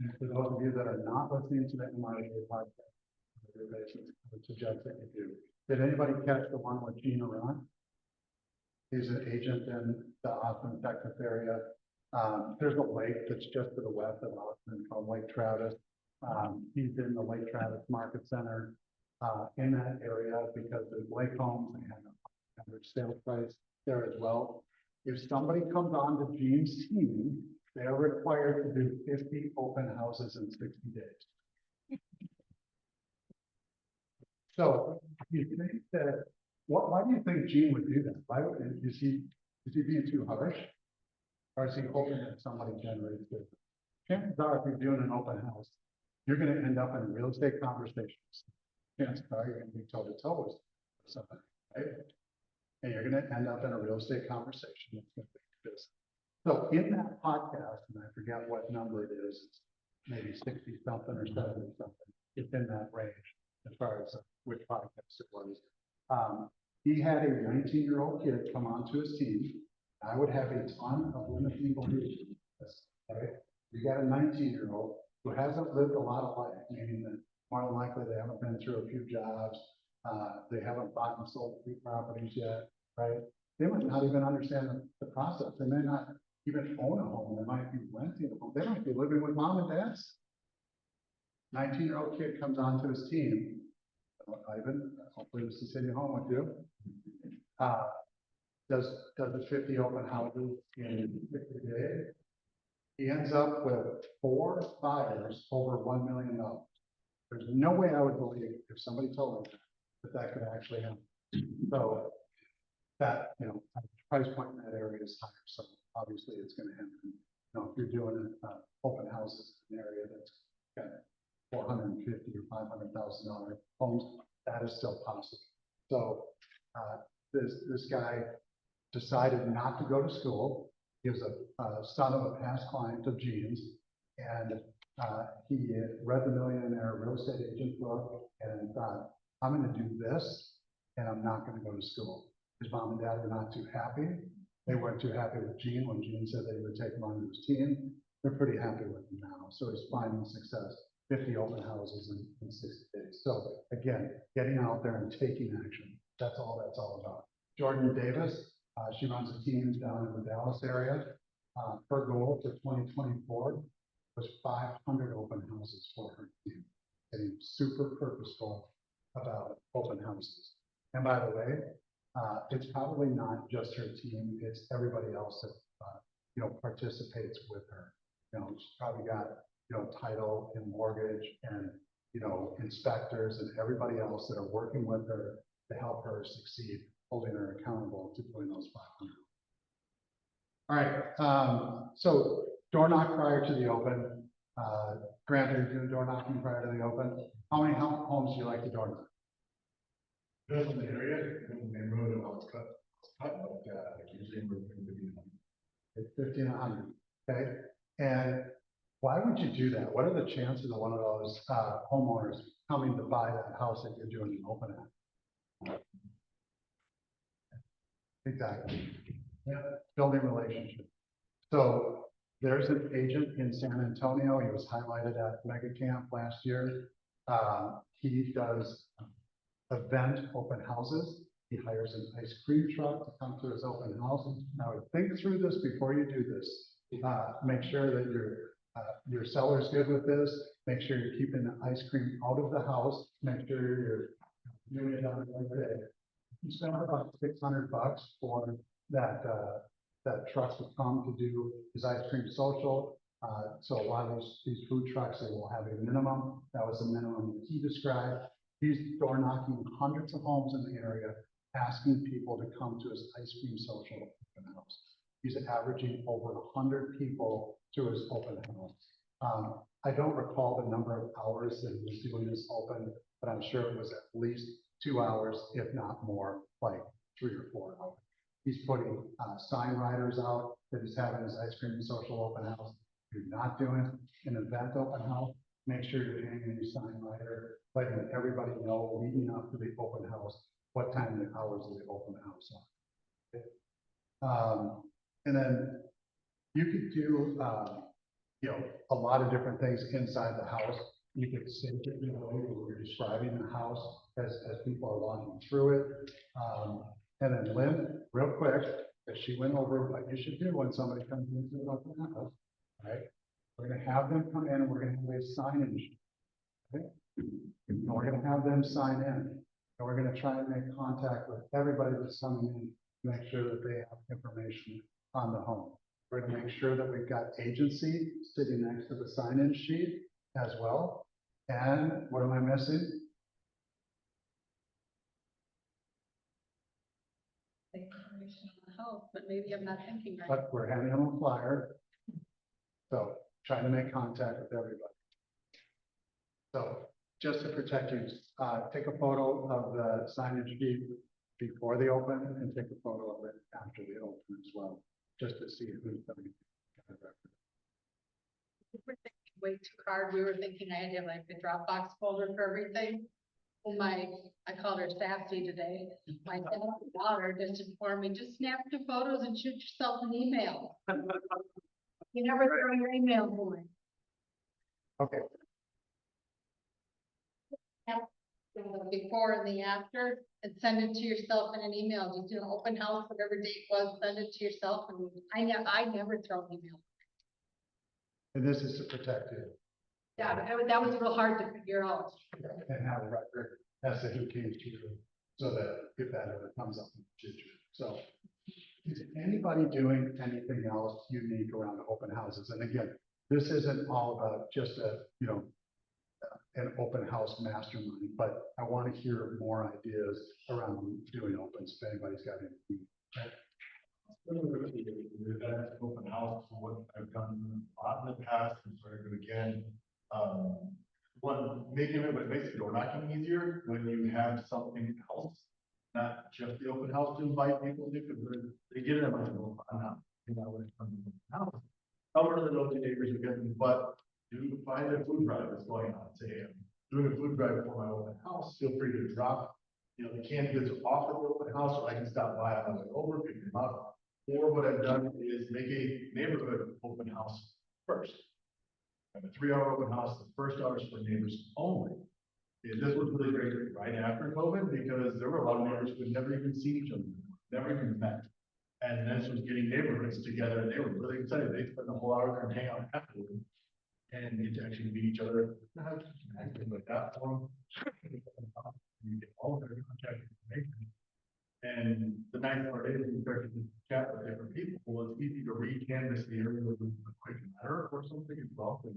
And for those of you that are not listening to the MREA podcast, on a regular basis, I would suggest that you do. Did anybody catch the one with Gene Aron? He's an agent in the Austin, Texas area. There's a lake that's just to the west of Austin called Lake Travis. He's in the Lake Travis Market Center in that area because there's lake homes and an average sales price there as well. If somebody comes on to Gene's team, they are required to do 50 open houses in 60 days. So you think that, why do you think Gene would do that? Why would, is he being too harsh? Or is he hoping that somebody generates business? Chances are, if you're doing an open house, you're gonna end up in real estate conversations. Chances are, you're gonna be toe to toe with somebody, right? And you're gonna end up in a real estate conversation. That's gonna be business. So in that podcast, and I forget what number it is, it's maybe 60 something or 70 something, it's in that range as far as which podcast it was. He had a 19-year-old kid come onto his team. I would have a ton of limiting beliefs in this, right? You got a 19-year-old who hasn't lived a lot of life, meaning that more than likely they haven't been through a few jobs, they haven't bought and sold a few properties yet, right? They might not even understand the process. They may not even own a home. They might be renting a home. They might be living with mom and dad. 19-year-old kid comes onto his team. Ivan, hopefully this is hitting home with you. Does the 50 open houses in 50 days. He ends up with 4 buyers over $1 million. There's no way I would believe if somebody told me that could actually happen. So that, you know, price point in that area is higher. So obviously it's going to happen. You know, if you're doing open houses in an area that's got $450,000 or $500,000 homes, that is still possible. So this guy decided not to go to school. He was a son of a past client of Gene's, and he read the Millionaire Real Estate Agent book and thought, I'm going to do this, and I'm not going to go to school. His mom and dad were not too happy. They weren't too happy with Gene when Gene said they would take him on his team. They're pretty happy with him now. So he's finding success, 50 open houses in 60 days. So again, getting out there and taking action. That's all about. Jordan Davis, she runs a team down in the Dallas area. Her goal for 2024 was 500 open houses for her team. Getting super purposeful about open houses. And by the way, it's probably not just her team, it's everybody else that, participates with her. She's probably got, title and mortgage and, inspectors and everybody else that are working with her to help her succeed, holding her accountable to doing those 500. All right, so door knock prior to the open. Grant, are you doing door knocking prior to the open? How many homes do you like to door knock? Depends on the area, and the neighborhood and how it's cut, but usually we're going to be. 1,500, okay? And why would you do that? What are the chances of one of those homeowners coming to buy that house that you're doing an open at? Exactly. Yeah, building relationship. So there's an agent in San Antonio. He was highlighted at Mega Camp last year. He does event open houses. He hires an ice cream truck to come to his open house. Now, think through this before you do this. Make sure that your seller's good with this. Make sure you're keeping the ice cream out of the house. Make sure you're doing it on the right day. You spend about $600 for that truck to come to do his ice cream social. So a lot of these food trucks, they will have a minimum. That was the minimum that he described. He's door knocking hundreds of homes in the area, asking people to come to his ice cream social open house. He's averaging over 100 people to his open house. I don't recall the number of hours that he was doing this open, but I'm sure it was at least 2 hours, if not more, like 3 or 4 hours. He's putting sign riders out that he's having his ice cream social open house. If you're not doing an event open house, make sure you're hanging your sign rider, letting everybody know leading up to the open house, what time the hours of the open house are. And then you could do, a lot of different things inside the house. You could say, we're describing the house as people are walking through it. And then Lynn, real quick, as she went over what you should do when somebody comes into the open house, right? We're gonna have them come in and we're gonna have a sign-in. Okay? And we're gonna have them sign in. And we're gonna try and make contact with everybody that's coming in, make sure that they have information on the home. We're gonna make sure that we've got agency sitting next to the sign-in sheet as well. And what am I missing? Information on the house, but maybe I'm not thinking right. But we're handing them a flyer. So trying to make contact with everybody. So just to protect you, take a photo of the signage sheet before the open and take a photo of it after the open as well, just to see who's coming. We were thinking way too hard. We were thinking I had to have like a Dropbox folder for everything. And I called her Sassy today. My daughter just informed me, just snap your photos and shoot yourself an email. You never throw your email away. Okay, Before and the after, and send it to yourself in an email. Just do an open house, whatever date was, send it to yourself. And I never throw an email. and this is to protect you Yeah, that was real hard to figure out. and have a record as to who came to you, so that if that ever comes up in the future. So is anybody doing anything else unique around open houses? And again, this isn't all about just an open house mastermind, but I want to hear more ideas around doing opens, if anybody's got anything. Open house, for what I've done a lot in the past, and sort of do again. It makes the door knocking easier when you have something else, not just the open house to invite people to, because they get it, I'm like, well, I'm not, when it comes to the open house. Some of the nosy neighbors are getting, but do find a food drive that's going on, say, I'm doing a food drive for my open house, feel free to drop, the canned goods off at the open house, so I can stop by on the way over, pick them up. Or what I've done is make a neighborhood open house first. I have a 3-hour open house, the first hour is for neighbors only. And this was really great right after COVID, because there were a lot of neighbors who had never even seen each other, never even met. And this was getting neighborhoods together, and they were really excited. They spent the whole hour there and hang out afterwards and get to actually meet each other. Like that for them. You get all of their contact information. And the nice part is, you start to chat with different people, well, it's easy to re-canvas the area with a quick matter or something as well. And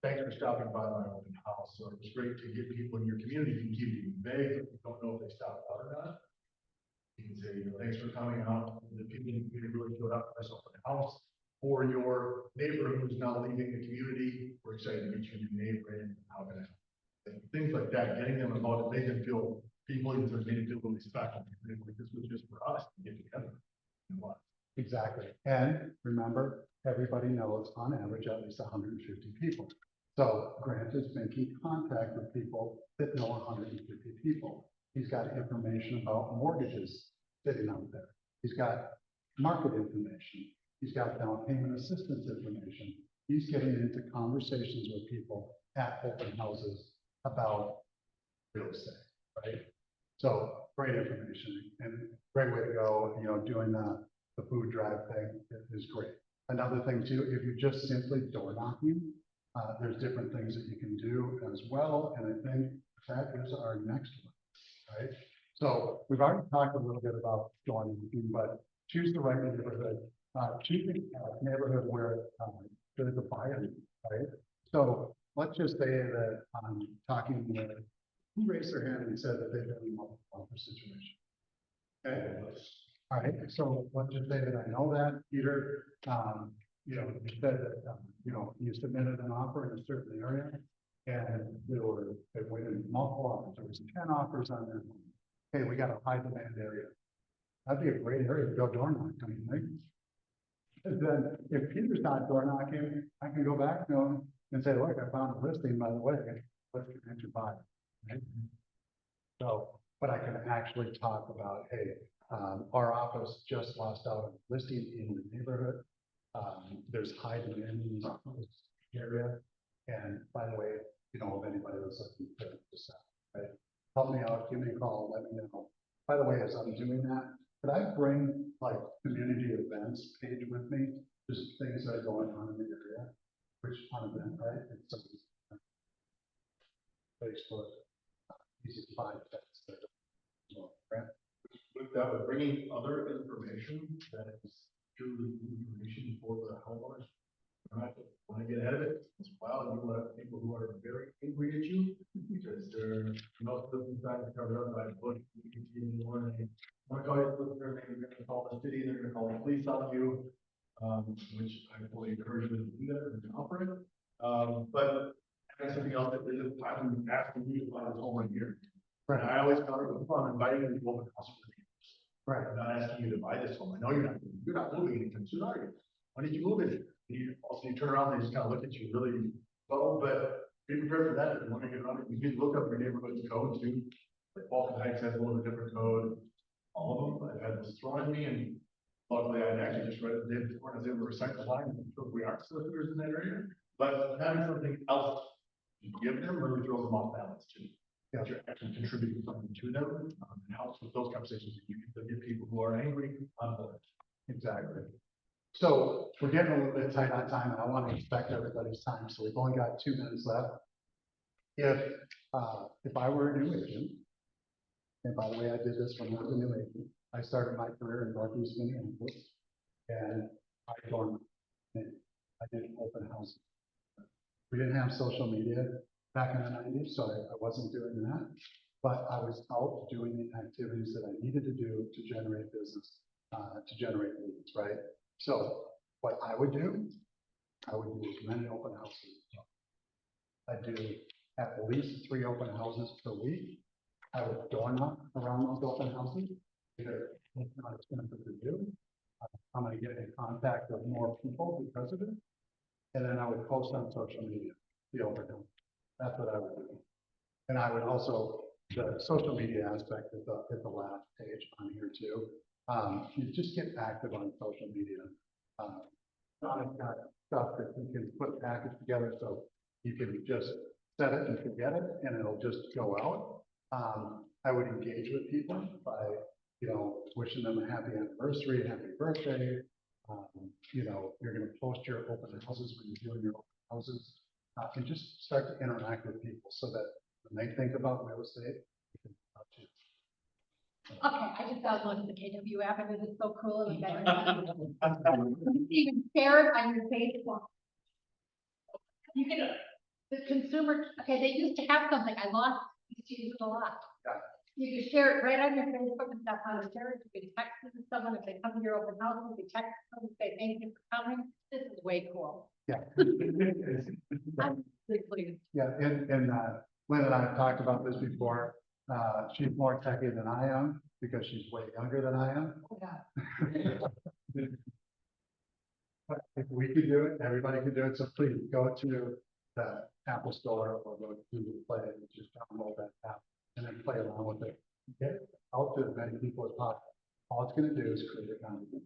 thanks for stopping by my open house, so it's great to get people in your community, you can keep it vague, if you don't know if they stopped out or not. You can say, thanks for coming out, the people in the community really showed up for this open house. For your neighbor who's now leaving the community, we're excited to meet you, new neighbor, and how can I help? And things like that, getting them involved, make them feel, people even made it feel really special, like this was just for us to get together. And what? Exactly. And remember, everybody knows on average at least 150 people. So Grant is making contact with people that know 150 people. He's got information about mortgages sitting out there. He's got market information. He's got down payment assistance information. He's getting into conversations with people at open houses about real estate, right? So great information and great way to go, doing the food drive thing is great. Another thing too, if you're just simply door knocking, there's different things that you can do as well. And I think that is our next one, right? So we've already talked a little bit about door knocking, but choose the right neighborhood. Choose a neighborhood where there's a buyer, right? So let's just say that I'm talking with, who raised their hand and said that they've been in a multiple offer situation? Okay, all right, so let's just say that I know that, Peter, you said that, you submitted an offer in a certain area, and they went in multiple offers, there was 10 offers on their home. Hey, we got a high demand area. That'd be a great area to go door knock, don't you think? And then if Peter's not door knocking, I can go back to him and say, look, I found a listing, by the way, let's connect your buyer, right? So, but I can actually talk about, hey, our office just lost out on listing in the neighborhood. There's high demand in this area. And by the way, if anybody that's looking to sell, right? Help me out, give me a call, let me know. By the way, as I'm doing that, could I bring like community events page with me? Just things that are going on in the area, which on event, right? It's Facebook, easy to find text there. Right? With that, with bringing other information that is truly information for the homeowners. Right, want to get ahead of it, as well, you will have people who are very angry at you, because they're, most of them trying to cover up by putting, want to call you, they're going to call the city, they're going to call the police on you, which I fully encourage them to do that and to operate. But that's something else that there's a time when asking you to buy this home right here. Right, I always start with fun, inviting you to open house for the neighbors. Right, I'm not asking you to buy this home, I know you're not moving anytime soon, are you? When did you move in? You turn around, they just kind of look at you really, well, but be prepared for that. If you want to get around it, you can look up your neighborhood's code too. Like Balkan Heights has a little bit different code. All of them, I've had this thrown at me, and luckily I actually just read it the day before, and I was able to recycle line, because we aren't solicitors in that area. But having something else to give them really throws them off balance too. That you're actually contributing something to them, and helps with those conversations that you get people who are angry on board. Exactly. So we're getting a little bit tight on time, and I want to respect everybody's time, so we've only got 2 minutes left. If I were a new agent, and by the way, I did this when I was a new agent, I started my career in Northeast Minneapolis, and I did open houses. We didn't have social media back in the 90s, so I wasn't doing that, but I was out doing the activities that I needed to do to generate business, to generate leads, right? So what I would do as many open houses. I do at least 3 open houses per week. I would door knock around those open houses, because it's not expensive to do. I'm going to get in contact with more people because of it. And then I would post on social media, the open house. That's what I would do. And I would also, the social media aspect is the last page on here too. You just get active on social media. Donna's got stuff that you can put a package together, so you can just set it and forget it, and it'll just go out. I would engage with people by, wishing them a happy anniversary, happy birthday. You're going to post your open houses when you're doing your open houses, and just start to interact with people so that when they think about real estate, they can think about you. I just downloaded the KW app and it is so cool and I got you even share it on your Facebook. You can, the consumer, okay, they used to have something, I lost, used to use it a lot. You can share it right on your Facebook and stuff, how to share it, you can text it to someone, if they come to your open house, you can text them, say thank you for coming, this is way cool. Yeah. I'm really pleased. Yeah, and Lynn and I have talked about this before. She's more techy than I am because she's way younger than I am. Yeah. But if we could do it, everybody could do it. So please go to the Apple Store or go to Google Play and just download that app and then play around with it. Get it out to as many people as possible. All it's gonna do is create a content.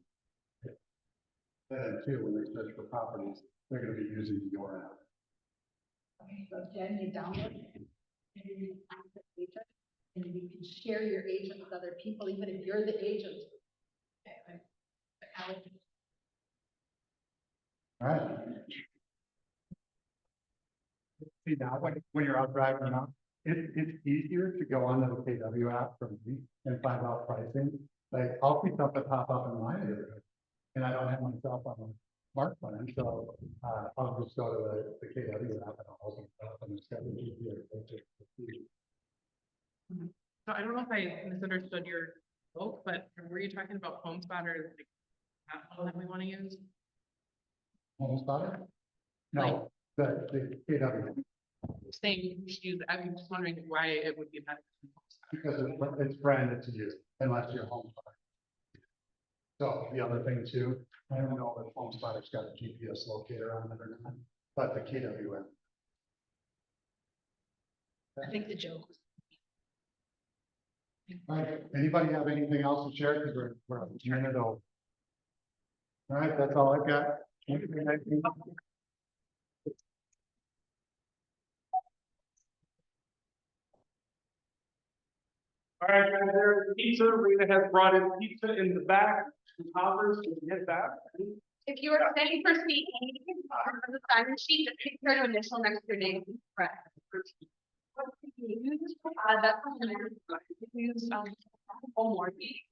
Then too, when they search for properties, they're gonna be using your app. Okay, so Jen, you download it. And you find the agent, and you can share your agent with other people, even if you're the agent. Okay, All right. See now, when you're out driving around, it's easier to go onto the KW app for me and find out pricing. Like, I'll see something pop up in my neighborhood, and I don't have my cell phone smartphone, so, I'll just go to the KW app and I'll open it up and it's got the GPS. So I don't know if I misunderstood your vote, but were you talking about Home Spotter, like, that one that we want to use? Home spotter? No, the KW, Saying you should use, I'm just wondering why it would be better. than Home Spotter. because it's branded to you unless you're home spotter. So the other thing too, I don't know if home spotter's got a GPS locator on it or not, but the KW app. I think the joke was. All right, anybody have anything else to share? Because we're a minute over. All right, that's all I've got. All right, guys, there's pizza. Rita has brought in pizza in the back. Toppers, can you get that? If you are ready for speaking, you can talk on the sign sheet, just pick your initial next to your name. Correct. That's the one. Use, home warranty.